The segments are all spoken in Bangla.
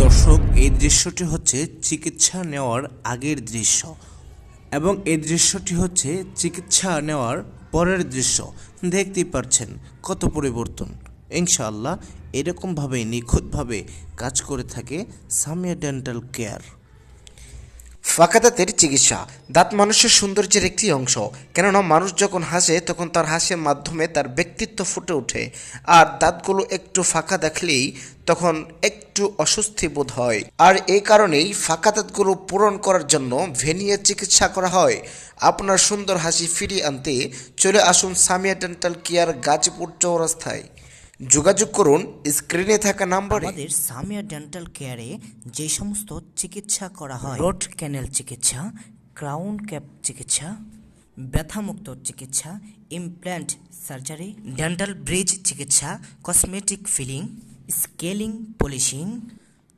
দর্শক, এই দৃশ্যটি হচ্ছে চিকিৎসা নেওয়ার আগের দৃশ্য এবং এই দৃশ্যটি হচ্ছে চিকিৎসা নেওয়ার পরের দৃশ্য। দেখতেই পাচ্ছেন কত পরিবর্তন। ইনশাআল্লাহ এরকমভাবে নিখুঁতভাবে কাজ করে থাকে সামিয়া ডেন্টাল কেয়ার। ফাঁকা দাঁতের চিকিৎসা। দাঁত মানুষের সৌন্দর্যের একটি অংশ, কেননা মানুষ যখন হাসে তখন তার হাসির মাধ্যমে তার ব্যক্তিত্ব ফুটে ওঠে। আর দাঁতগুলো একটু ফাঁকা দেখলেই তখন একটু অস্বস্তি বোধ হয়। আর এই কারণেই ফাঁকা দাঁতগুলো পূরণ করার জন্য ভেনিয়ার চিকিৎসা করা হয়। আপনার সুন্দর হাসি ফিরিয়ে আনতে চলে আসুন সামিয়া ডেন্টাল কেয়ার, গাজীপুর চৌরাস্তায়। যোগাযোগ করুন স্ক্রিনে থাকা নাম্বারে। আমাদের সামিয়া ডেন্টাল কেয়ারে যে সমস্ত চিকিৎসা করা হয়, রড ক্যানেল চিকিৎসা, ক্রাউন ক্যাপ চিকিৎসা, ব্যথামুক্ত চিকিৎসা, ইমপ্ল্যান্ট সার্জারি, ডেন্টাল ব্রিজ চিকিৎসা, cosmetic filling, scaling, polishing,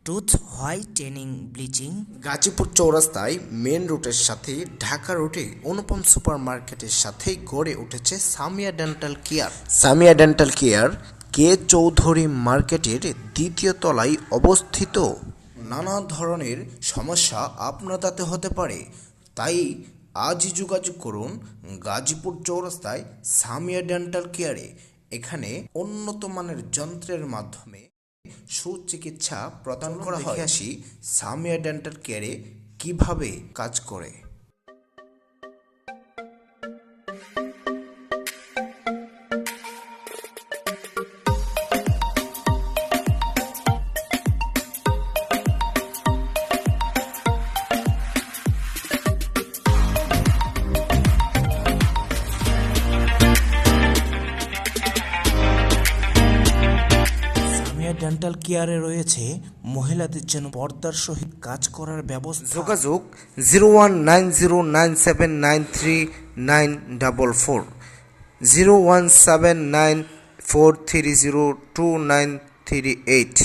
tooth whitening, bleaching. Gazipur চৌরাস্তায় মেন রুটের সাথে ঢাকা রুটে অনুপম সুপার মার্কেটের সাথেই গড়ে উঠেছে Samia dental care. Samia dental care K Chowdhury মার্কেটের দ্বিতীয় তলায় অবস্থিত। নানা ধরনের সমস্যা আপনার দাঁতে হতে পারে, তাই আজই যোগাযোগ করুন গাজীপুর চৌরাস্তায় সামিয়া ডেন্টাল কেয়ারে। এখানে উন্নত মানের যন্ত্রের মাধ্যমে সুচিকিৎসা প্রদান করা হয়। দেখে আসি সামিয়া ডেন্টাল কেয়ারে কিভাবে কাজ করে। সামিয়া ডেন্টাল কেয়ারে রয়েছে মহিলাদের জন্য পর্দার সহিত কাজ করার ব্যবস্থা। যোগাযোগ 019097939944, 017943029938।